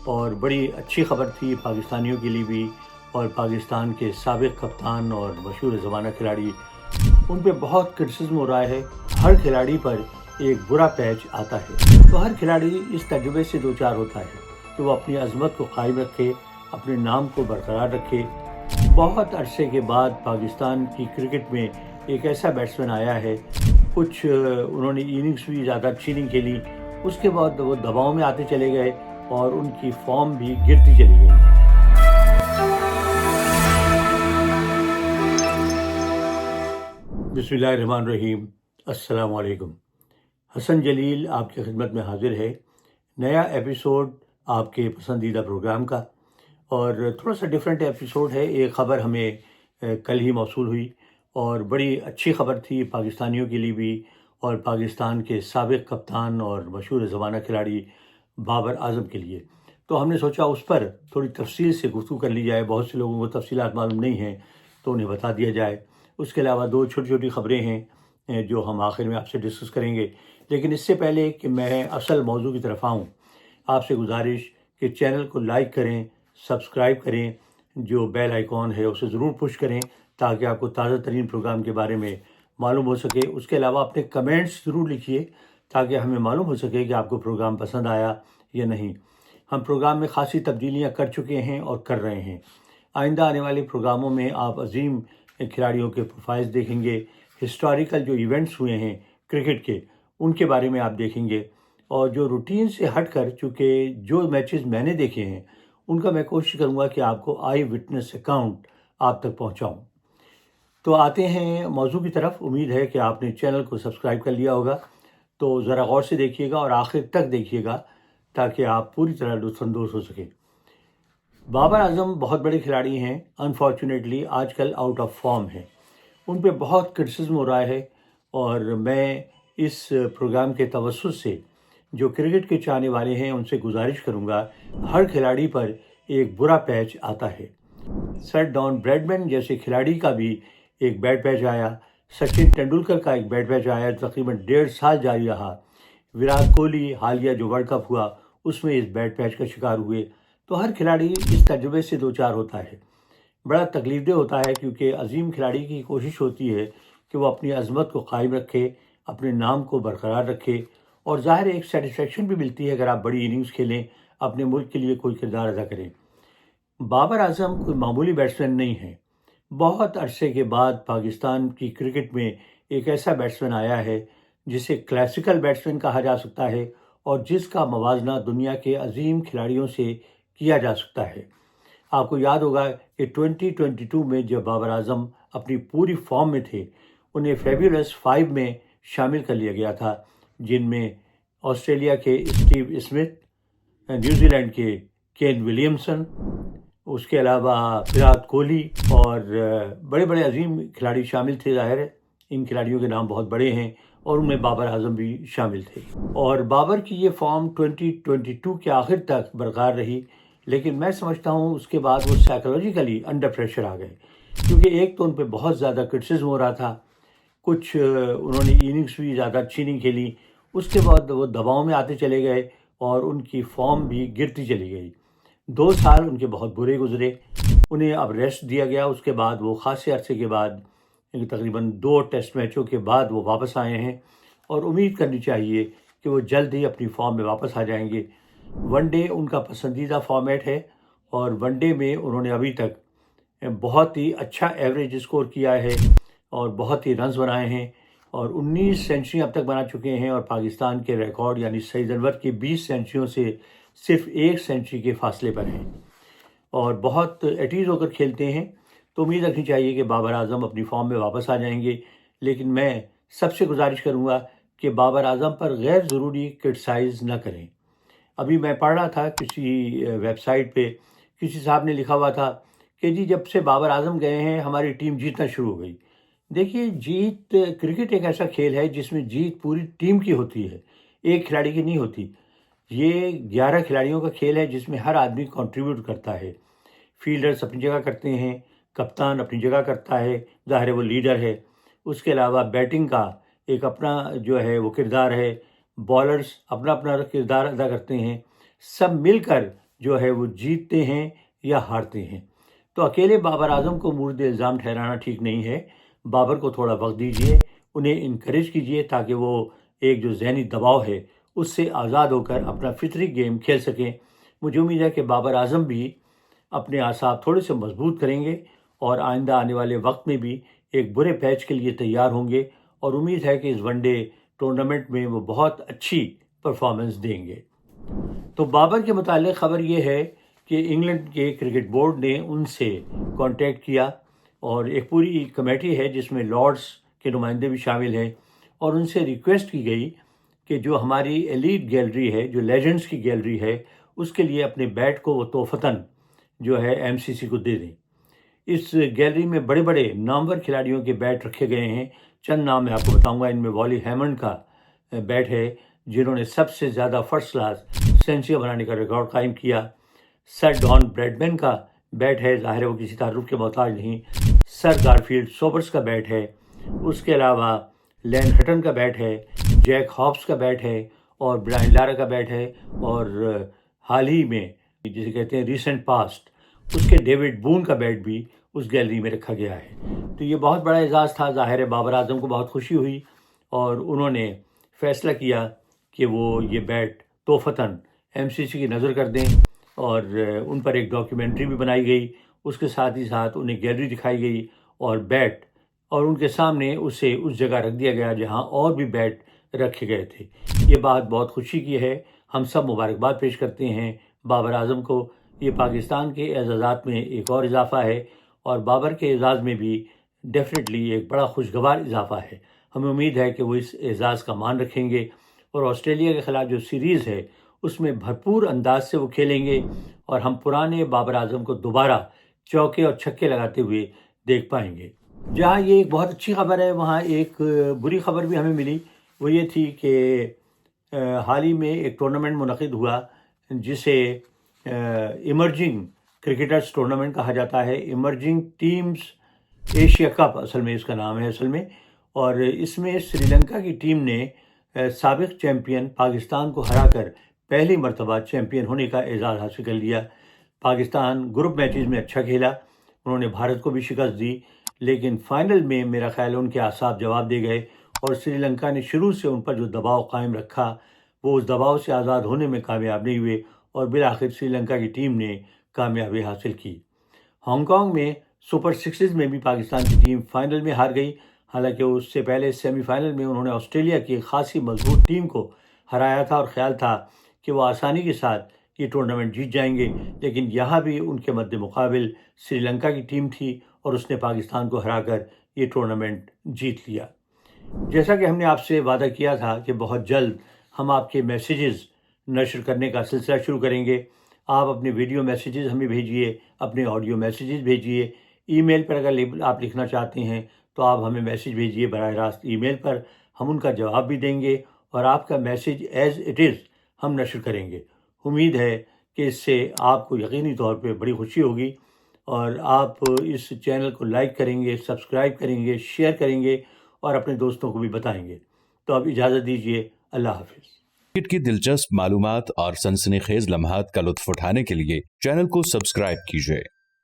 اور بڑی اچھی خبر تھی پاکستانیوں کے لیے بھی، اور پاکستان کے سابق کپتان اور مشہور زمانہ کھلاڑی، ان پہ بہت کرٹیسزم ہو رہا ہے۔ ہر کھلاڑی پر ایک برا پیچ آتا ہے، تو ہر کھلاڑی اس تجربے سے دوچار ہوتا ہے کہ وہ اپنی عظمت کو قائم رکھے، اپنے نام کو برقرار رکھے۔ بہت عرصے کے بعد پاکستان کی کرکٹ میں ایک ایسا بیٹسمین آیا ہے، کچھ انہوں نے اننگز بھی زیادہ اچھی نہیں کھیلی، اس کے بعد وہ دباؤ میں آتے چلے گئے اور ان کی فارم بھی گرتی چلی گئی۔ بسم اللہ الرحمن الرحیم، السلام علیکم۔ حسن جلیل آپ کی خدمت میں حاضر ہے، نیا ایپیسوڈ آپ کے پسندیدہ پروگرام کا، اور تھوڑا سا ڈیفرنٹ ایپیسوڈ ہے۔ ایک خبر ہمیں کل ہی موصول ہوئی اور بڑی اچھی خبر تھی پاکستانیوں کے لیے بھی، اور پاکستان کے سابق کپتان اور مشہور زمانہ کھلاڑی بابر اعظم کے لیے۔ تو ہم نے سوچا اس پر تھوڑی تفصیل سے گفتگو کر لی جائے، بہت سے لوگوں کو تفصیلات معلوم نہیں ہیں تو انہیں بتا دیا جائے۔ اس کے علاوہ دو چھوٹی چھوٹی خبریں ہیں جو ہم آخر میں آپ سے ڈسکس کریں گے، لیکن اس سے پہلے کہ میں اصل موضوع کی طرف آؤں، آپ سے گزارش کہ چینل کو لائک کریں، سبسکرائب کریں، جو بیل آئیکن ہے اسے ضرور پش کریں تاکہ آپ کو تازہ ترین پروگرام کے بارے میں معلوم ہو سکے۔ اس کے علاوہ اپنے کمنٹس ضرور لکھیے تاکہ ہمیں معلوم ہو سکے کہ آپ کو پروگرام پسند آیا یا نہیں۔ ہم پروگرام میں خاصی تبدیلیاں کر چکے ہیں اور کر رہے ہیں۔ آئندہ آنے والے پروگراموں میں آپ عظیم کھلاڑیوں کے پروفائلز دیکھیں گے، ہسٹوریکل جو ایونٹس ہوئے ہیں کرکٹ کے ان کے بارے میں آپ دیکھیں گے، اور جو روٹین سے ہٹ کر، چونکہ جو میچز میں نے دیکھے ہیں ان کا میں کوشش کروں گا کہ آپ کو آئی وٹنس اکاؤنٹ آپ تک پہنچاؤں۔ تو آتے ہیں موضوع کی طرف۔ امید ہے کہ آپ نے چینل کو سبسکرائب کر لیا ہوگا، تو ذرا غور سے دیکھیے گا اور آخر تک دیکھیے گا تاکہ آپ پوری طرح لطف اندوز ہو سکیں۔ بابر اعظم بہت بڑے کھلاڑی ہیں، انفارچونیٹلی آج کل آؤٹ آف فارم ہیں، ان پہ بہت کرٹیسزم ہو رہا ہے، اور میں اس پروگرام کے توسط سے جو کرکٹ کے چاہنے والے ہیں ان سے گزارش کروں گا، ہر کھلاڑی پر ایک برا پیچ آتا ہے۔ سر ڈان بریڈمن جیسے کھلاڑی کا بھی ایک بیڈ پیچ آیا، سچن تندولکر کا ایک بیڈ پیچ آیا، تقریباً 1.5 سال جاری رہا۔ وراٹ کوہلی حالیہ جو ورلڈ کپ ہوا اس میں اس بیڈ پیچ کا شکار ہوئے۔ تو ہر کھلاڑی اس تجربے سے دوچار ہوتا ہے، بڑا تکلیف دہ ہوتا ہے، کیونکہ عظیم کھلاڑی کی کوشش ہوتی ہے کہ وہ اپنی عظمت کو قائم رکھے، اپنے نام کو برقرار رکھے، اور ظاہر ایک سیٹسفیکشن بھی ملتی ہے اگر آپ بڑی اننگز کھیلیں، اپنے ملک کے لیے کوئی کردار ادا کریں۔ بابر اعظم کوئی معمولی بیٹسمین نہیں ہے۔ بہت عرصے کے بعد پاکستان کی کرکٹ میں ایک ایسا بیٹسمین آیا ہے جسے کلاسیکل بیٹسمین کہا جا سکتا ہے، اور جس کا موازنہ دنیا کے عظیم کھلاڑیوں سے کیا جا سکتا ہے۔ آپ کو یاد ہوگا کہ 2022 میں جب بابر اعظم اپنی پوری فارم میں تھے، انہیں فیبولس 5 میں شامل کر لیا گیا تھا، جن میں آسٹریلیا کے اسٹیو اسمتھ، نیوزی لینڈ کے کین ولیمسن، اس کے علاوہ وراٹ کوہلی اور بڑے بڑے عظیم کھلاڑی شامل تھے۔ ظاہر ہے ان کھلاڑیوں کے نام بہت بڑے ہیں، اور ان میں بابر اعظم بھی شامل تھے، اور بابر کی یہ فارم 2022 کے آخر تک برقرار رہی، لیکن میں سمجھتا ہوں اس کے بعد وہ سائیکولوجیکلی انڈر پریشر آ گئے، کیونکہ ایک تو ان پہ بہت زیادہ کرٹیسزم ہو رہا تھا، کچھ انہوں نے اننگز بھی زیادہ اچھی نہیں کھیلی، اس کے بعد وہ دباؤ میں آتے چلے گئے اور ان کی فارم بھی گرتی چلی گئی۔ 2 سال ان کے بہت برے گزرے، انہیں اب ریسٹ دیا گیا۔ اس کے بعد وہ خاصے عرصے کے بعد، تقریباً 2 ٹیسٹ میچوں کے بعد وہ واپس آئے ہیں، اور امید کرنی چاہیے کہ وہ جلد ہی اپنی فارم میں واپس آ جائیں گے۔ ون ڈے ان کا پسندیدہ فارمیٹ ہے، اور ون ڈے میں انہوں نے ابھی تک بہت ہی اچھا ایوریج اسکور کیا ہے اور بہت ہی رنز بنائے ہیں، اور 19 سینچریاں اب تک بنا چکے ہیں، اور پاکستان کے ریکارڈ یعنی سعید انور کے 20 سینچریوں سے صرف 1 سینچری کے فاصلے پر ہیں، اور بہت ایٹ ایز ہو کر کھیلتے ہیں۔ تو امید رکھنی چاہیے کہ بابر اعظم اپنی فارم میں واپس آ جائیں گے، لیکن میں سب سے گزارش کروں گا کہ بابر اعظم پر غیر ضروری کرٹیسائز نہ کریں۔ ابھی میں پڑھ رہا تھا کسی ویب سائٹ پہ، کسی صاحب نے لکھا ہوا تھا کہ جی جب سے بابر اعظم گئے ہیں ہماری ٹیم جیتنا شروع ہو گئی۔ دیکھیے، جیت، کرکٹ ایک ایسا کھیل ہے جس میں جیت پوری ٹیم کی ہوتی ہے، ایک کھلاڑی کی نہیں ہوتی۔ یہ 11 کھلاڑیوں کا کھیل ہے جس میں ہر آدمی کنٹریبیوٹ کرتا ہے۔ فیلڈرز اپنی جگہ کرتے ہیں، کپتان اپنی جگہ کرتا ہے، ظاہر ہے وہ لیڈر ہے۔ اس کے علاوہ بیٹنگ کا ایک اپنا جو ہے وہ کردار ہے، بالرز اپنا اپنا کردار ادا کرتے ہیں۔ سب مل کر جو ہے وہ جیتتے ہیں یا ہارتے ہیں۔ تو اکیلے بابر اعظم کو مورد الزام ٹھہرانا ٹھیک نہیں ہے۔ بابر کو تھوڑا وقت دیجیے، انہیں انکریج کیجیے تاکہ وہ ایک جو ذہنی دباؤ ہے اس سے آزاد ہو کر اپنا فطری گیم کھیل سکیں۔ مجھے امید ہے کہ بابر اعظم بھی اپنے اعصاب تھوڑے سے مضبوط کریں گے اور آئندہ آنے والے وقت میں بھی ایک برے پیچ کے لیے تیار ہوں گے، اور امید ہے کہ اس ون ڈے ٹورنامنٹ میں وہ بہت اچھی پرفارمنس دیں گے۔ تو بابر کے متعلق خبر یہ ہے کہ انگلینڈ کے کرکٹ بورڈ نے ان سے کانٹیکٹ کیا، اور ایک پوری کمیٹی ہے جس میں لارڈس کے نمائندے بھی شامل ہیں، اور ان سے ریکویسٹ کی گئی کہ جو ہماری ایلیٹ گیلری ہے، جو لیجنڈز کی گیلری ہے، اس کے لیے اپنے بیٹ کو وہ تحفتاً جو ہے ایم سی سی کو دے دیں۔ اس گیلری میں بڑے بڑے نامور کھلاڑیوں کے بیٹ رکھے گئے ہیں۔ چند نام میں آپ کو بتاؤں گا، ان میں والی ہیمنڈ کا بیٹ ہے جنہوں نے سب سے زیادہ فرسٹ کلاس سینچری بنانے کا ریکارڈ قائم کیا۔ سر ڈان بریڈمین کا بیٹ ہے، ظاہر ہے وہ کسی تعارف کے محتاج نہیں۔ سر گارفیلڈ سوبرس کا بیٹ ہے، اس کے علاوہ لین ہٹن کا بیٹ ہے، جیک ہاپس کا بیٹ ہے، اور برائن لارا کا بیٹ ہے، اور حال ہی میں جسے کہتے ہیں ریسنٹ پاسٹ اس کے ڈیوڈ بون کا بیٹ بھی اس گیلری میں رکھا گیا ہے۔ تو یہ بہت بڑا اعزاز تھا، ظاہر ہے بابر اعظم کو بہت خوشی ہوئی، اور انہوں نے فیصلہ کیا کہ وہ یہ بیٹ تحفتاً ایم سی سی کی نظر کر دیں، اور ان پر ایک ڈاکیومنٹری بھی بنائی گئی، اس کے ساتھ ہی ساتھ انہیں گیلری دکھائی گئی اور بیٹ، اور ان کے سامنے اسے اس جگہ رکھ دیا گیا جہاں اور بھی بیٹ رکھے گئے تھے۔ یہ بات بہت خوشی کی ہے، ہم سب مبارکباد پیش کرتے ہیں بابر اعظم کو۔ یہ پاکستان کے اعزازات میں ایک اور اضافہ ہے، اور بابر کے اعزاز میں بھی ڈیفینیٹلی ایک بڑا خوشگوار اضافہ ہے۔ ہمیں امید ہے کہ وہ اس اعزاز کا مان رکھیں گے، اور آسٹریلیا کے خلاف جو سیریز ہے اس میں بھرپور انداز سے وہ کھیلیں گے، اور ہم پرانے بابر اعظم کو دوبارہ چوکے اور چھکے لگاتے ہوئے دیکھ پائیں گے۔ جہاں یہ ایک بہت اچھی خبر ہے، وہاں ایک بری خبر بھی ہمیں ملی۔ وہ یہ تھی کہ حال ہی میں ایک ٹورنامنٹ منعقد ہوا جسے ایمرجنگ کرکٹرز ٹورنامنٹ کہا جاتا ہے، ایمرجنگ ٹیمز ایشیا کپ اصل میں اس کا نام ہے اصل میں، اور اس میں سری لنکا کی ٹیم نے سابق چیمپئن پاکستان کو ہرا کر پہلی مرتبہ چیمپئن ہونے کا اعزاز حاصل کر لیا۔ پاکستان گروپ میچز میں اچھا کھیلا، انہوں نے بھارت کو بھی شکست دی، لیکن فائنل میں میرا خیال ہے ان کے اعصاب جواب دے گئے، اور سری لنکا نے شروع سے ان پر جو دباؤ قائم رکھا وہ اس دباؤ سے آزاد ہونے میں کامیاب نہیں ہوئے، اور بالآخر سری لنکا کی ٹیم نے کامیابی حاصل کی۔ ہانگ کانگ میں سپر سکسز میں بھی پاکستان کی ٹیم فائنل میں ہار گئی، حالانکہ اس سے پہلے سیمی فائنل میں انہوں نے آسٹریلیا کی خاصی مضبوط ٹیم کو ہرایا تھا، اور خیال تھا کہ وہ آسانی کے ساتھ یہ ٹورنامنٹ جیت جائیں گے، لیکن یہاں بھی ان کے مد مقابل سری لنکا کی ٹیم تھی، اور اس نے پاکستان کو ہرا کر یہ ٹورنامنٹ جیت لیا۔ جیسا کہ ہم نے آپ سے وعدہ کیا تھا کہ بہت جلد ہم آپ کے میسیجز نشر کرنے کا سلسلہ شروع کریں گے۔ آپ اپنے ویڈیو میسیجز ہمیں بھیجیے، اپنے آڈیو میسیجز بھیجیے۔ ای میل پر اگر آپ لکھنا چاہتے ہیں تو آپ ہمیں میسیج بھیجیے براہ راست ای میل پر، ہم ان کا جواب بھی دیں گے، اور آپ کا میسیج ایز اٹ از ہم نشر کریں گے۔ امید ہے کہ اس سے آپ کو یقینی طور پہ بڑی خوشی ہوگی، اور آپ اس چینل کو لائک کریں گے، سبسکرائب کریں گے، شیئر کریں گے، اور اپنے دوستوں کو بھی بتائیں گے۔ تو اب اجازت دیجیے، اللہ حافظ۔ کرکٹ کی دلچسپ معلومات اور سنسنی خیز لمحات کا لطف اٹھانے کے لیے چینل کو سبسکرائب کیجیے۔